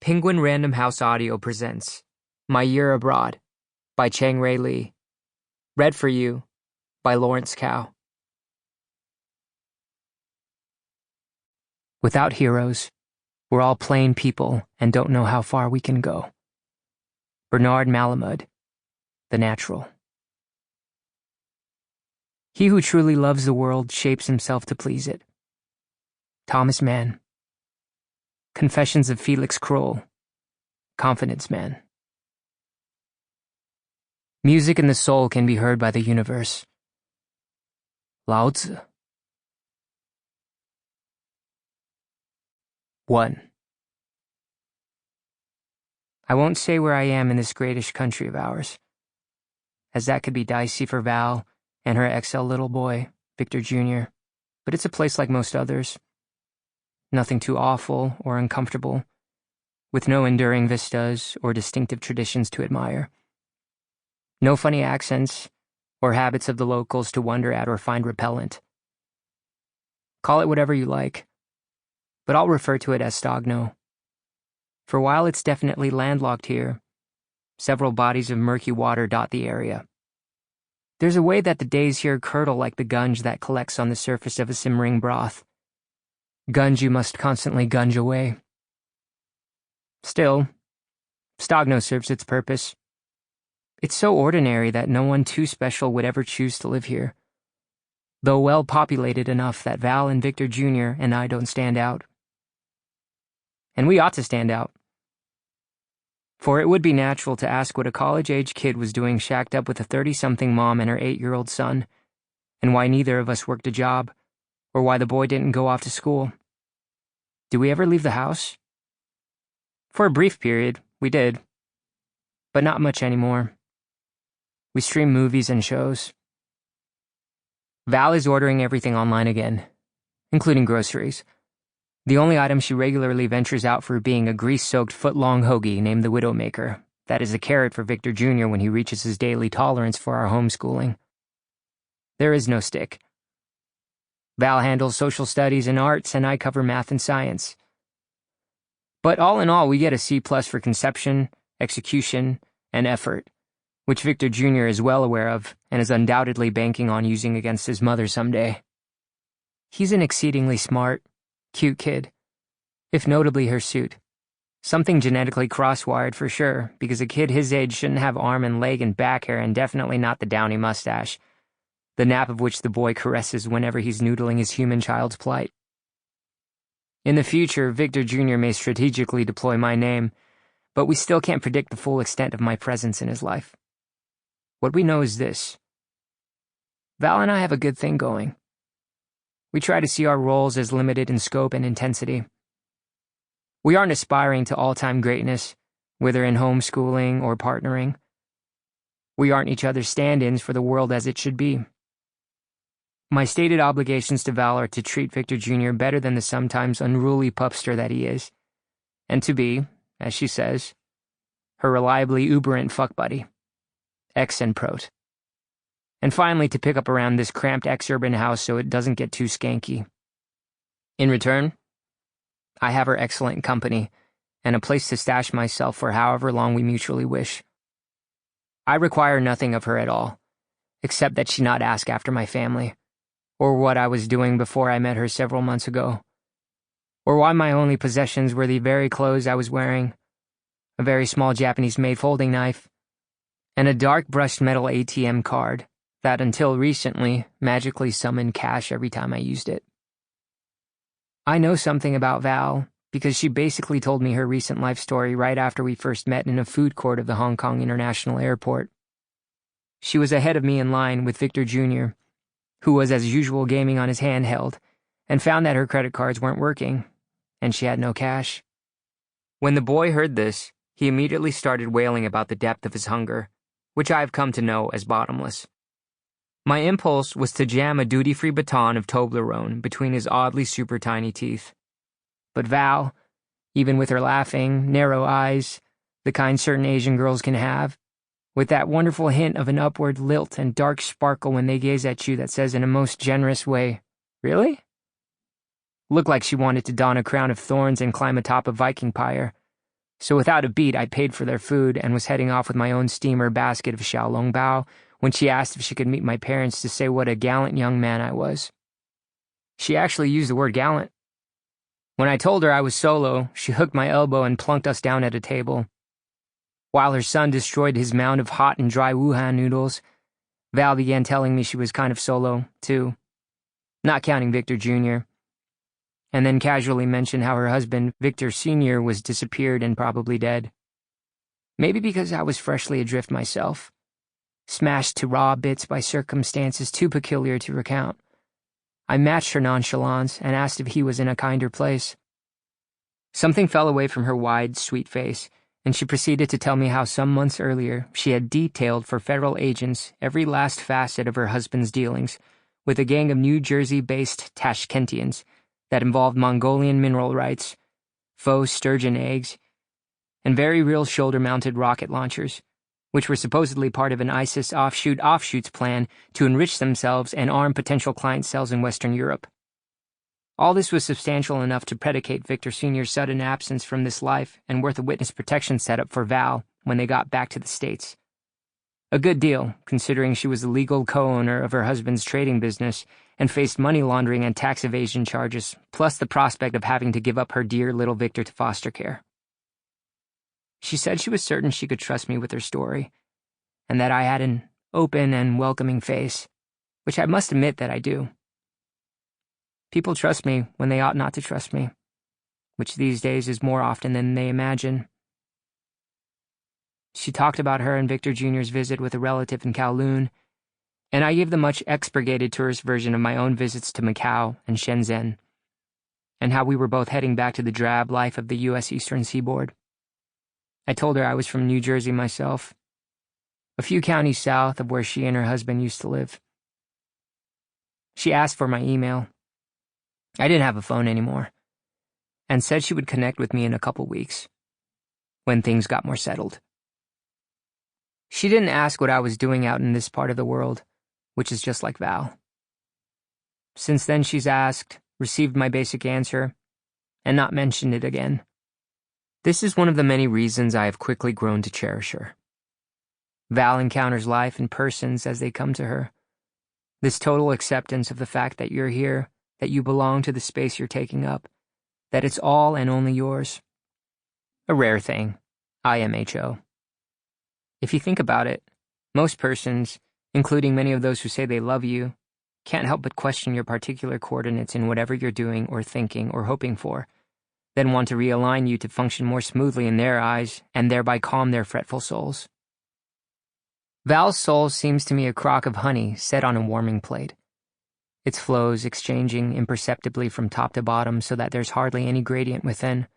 Penguin Random House Audio presents My Year Abroad by Chang-Rae Lee. Read for you by Lawrence Cow. Without heroes, we're all plain people and don't know how far we can go. Bernard Malamud, The Natural. He who truly loves the world shapes himself to please it. Thomas Mann. Confessions of Felix Kroll, Confidence Man. Music in the soul can be heard by the universe. Lao Tzu. 1. I won't say where I am in this greatish country of ours, as that could be dicey for Val and her XL little boy, Victor Jr., but it's a place like most others. Nothing too awful or uncomfortable, with no enduring vistas or distinctive traditions to admire. No funny accents or habits of the locals to wonder at or find repellent. Call it whatever you like, but I'll refer to it as Stogno. For while it's definitely landlocked here, several bodies of murky water dot the area. There's a way that the days here curdle like the gunge that collects on the surface of a simmering broth. Gunge you must constantly gunge away. Still, Stogno serves its purpose. It's so ordinary that no one too special would ever choose to live here, though well populated enough that Val and Victor Jr. and I don't stand out. And we ought to stand out. For it would be natural to ask what a college-age kid was doing shacked up with a 30-something mom and her 8-year-old son, and why neither of us worked a job, or why the boy didn't go off to school. Do we ever leave the house? For a brief period, we did. But not much anymore. We stream movies and shows. Val is ordering everything online again, including groceries. The only item she regularly ventures out for being a grease-soaked foot-long hoagie named the Widowmaker. That is a carrot for Victor Jr. when he reaches his daily tolerance for our homeschooling. There is no stick. Val handles social studies and arts, and I cover math and science. But all in all, we get a C+ for conception, execution, and effort, which Victor Jr. is well aware of and is undoubtedly banking on using against his mother someday. He's an exceedingly smart, cute kid, if notably hirsute. Something genetically cross-wired for sure, because a kid his age shouldn't have arm and leg and back hair and definitely not the downy mustache, the nap of which the boy caresses whenever he's noodling his human child's plight. In the future, Victor Jr. may strategically deploy my name, but we still can't predict the full extent of my presence in his life. What we know is this. Val and I have a good thing going. We try to see our roles as limited in scope and intensity. We aren't aspiring to all-time greatness, whether in homeschooling or partnering. We aren't each other's stand-ins for the world as it should be. My stated obligations to Val are to treat Victor Jr. better than the sometimes unruly pupster that he is, and to be, as she says, her reliably uberant fuck buddy, ex and prot. And finally to pick up around this cramped ex-urban house so it doesn't get too skanky. In return, I have her excellent company and a place to stash myself for however long we mutually wish. I require nothing of her at all, except that she not ask after my family, or what I was doing before I met her several months ago, or why my only possessions were the very clothes I was wearing, a very small Japanese-made folding knife, and a dark brushed metal ATM card that until recently magically summoned cash every time I used it. I know something about Val because she basically told me her recent life story right after we first met in a food court of the Hong Kong International Airport. She was ahead of me in line with Victor Jr., who was as usual gaming on his handheld, and found that her credit cards weren't working, and she had no cash. When the boy heard this, he immediately started wailing about the depth of his hunger, which I have come to know as bottomless. My impulse was to jam a duty-free baton of Toblerone between his oddly super tiny teeth. But Val, even with her laughing, narrow eyes, the kind certain Asian girls can have, with that wonderful hint of an upward lilt and dark sparkle when they gaze at you that says in a most generous way, "Really?" Looked like she wanted to don a crown of thorns and climb atop a Viking pyre, So without a beat, I paid for their food and was heading off with my own steamer basket of xiaolongbao when she asked if she could meet my parents to say what a gallant young man I was. She actually used the word gallant. When I told her I was solo, she hooked my elbow and plunked us down at a table. While her son destroyed his mound of hot and dry Wuhan noodles, Val began telling me she was kind of solo, too. Not counting Victor Jr., and then casually mentioned how her husband, Victor Sr., was disappeared and probably dead. Maybe because I was freshly adrift myself, smashed to raw bits by circumstances too peculiar to recount. I matched her nonchalance and asked if he was in a kinder place. Something fell away from her wide, sweet face, and she proceeded to tell me how some months earlier she had detailed for federal agents every last facet of her husband's dealings with a gang of New Jersey-based Tashkentians that involved Mongolian mineral rights, faux sturgeon eggs, and very real shoulder-mounted rocket launchers, which were supposedly part of an ISIS offshoots plan to enrich themselves and arm potential client cells in Western Europe. All this was substantial enough to predicate Victor Sr.'s sudden absence from this life and worth a witness protection setup for Val when they got back to the States. A good deal, considering she was the legal co-owner of her husband's trading business and faced money laundering and tax evasion charges, plus the prospect of having to give up her dear little Victor to foster care. She said she was certain she could trust me with her story, and that I had an open and welcoming face, which I must admit that I do. People trust me when they ought not to trust me, which these days is more often than they imagine. She talked about her and Victor Jr.'s visit with a relative in Kowloon, and I gave the much expurgated tourist version of my own visits to Macau and Shenzhen, and how we were both heading back to the drab life of the U.S. Eastern Seaboard. I told her I was from New Jersey myself, a few counties south of where she and her husband used to live. She asked for my email. I didn't have a phone anymore, and said she would connect with me in a couple weeks, when things got more settled. She didn't ask what I was doing out in this part of the world, which is just like Val. Since then she's asked, received my basic answer, and not mentioned it again. This is one of the many reasons I have quickly grown to cherish her. Val encounters life and persons as they come to her. This total acceptance of the fact that you're here, that you belong to the space you're taking up, that it's all and only yours. A rare thing, IMHO. If you think about it, most persons, including many of those who say they love you, can't help but question your particular coordinates in whatever you're doing or thinking or hoping for, then want to realign you to function more smoothly in their eyes and thereby calm their fretful souls. Val's soul seems to me a crock of honey set on a warming plate, its flows exchanging imperceptibly from top to bottom so that there's hardly any gradient within.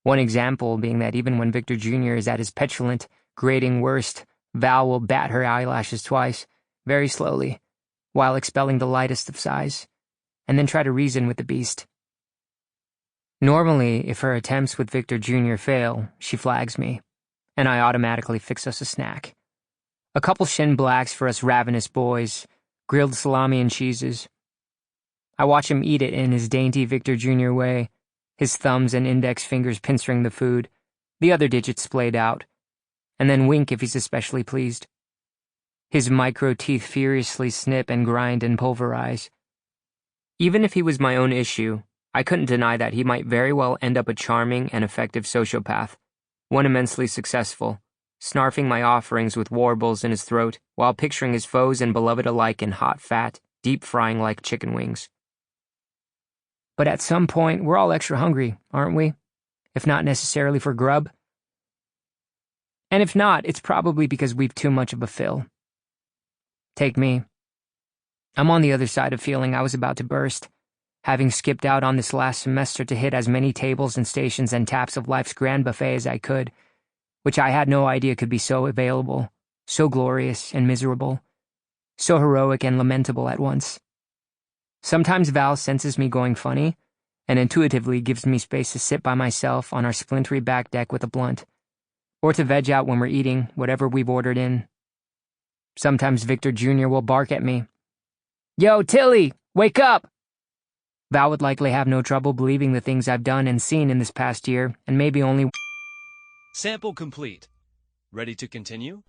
One example being that even when Victor Jr. is at his petulant, grating worst, Val will bat her eyelashes twice, very slowly, while expelling the lightest of sighs, and then try to reason with the beast. Normally, if her attempts with Victor Jr. fail, she flags me, and I automatically fix us a snack. A couple Shin Blacks for us ravenous boys, grilled salami and cheeses. I watch him eat it in his dainty Victor Jr. way, his thumbs and index fingers pincering the food, the other digits splayed out, and then wink if he's especially pleased. His micro teeth furiously snip and grind and pulverize. Even if he was my own issue, I couldn't deny that he might very well end up a charming and effective sociopath, one immensely successful, snarfing my offerings with warbles in his throat while picturing his foes and beloved alike in hot fat, deep frying like chicken wings. But at some point, we're all extra hungry, aren't we? If not necessarily for grub. And if not, it's probably because we've too much of a fill. Take me. I'm on the other side of feeling I was about to burst, having skipped out on this last semester to hit as many tables and stations and taps of life's grand buffet as I could, which I had no idea could be so available, so glorious and miserable, so heroic and lamentable at once. Sometimes Val senses me going funny, and intuitively gives me space to sit by myself on our splintery back deck with a blunt, or to veg out when we're eating whatever we've ordered in. Sometimes Victor Jr. will bark at me. "Yo, Tilly, wake up!" Val would likely have no trouble believing the things I've done and seen in this past year, and maybe only Sample complete. Ready to continue?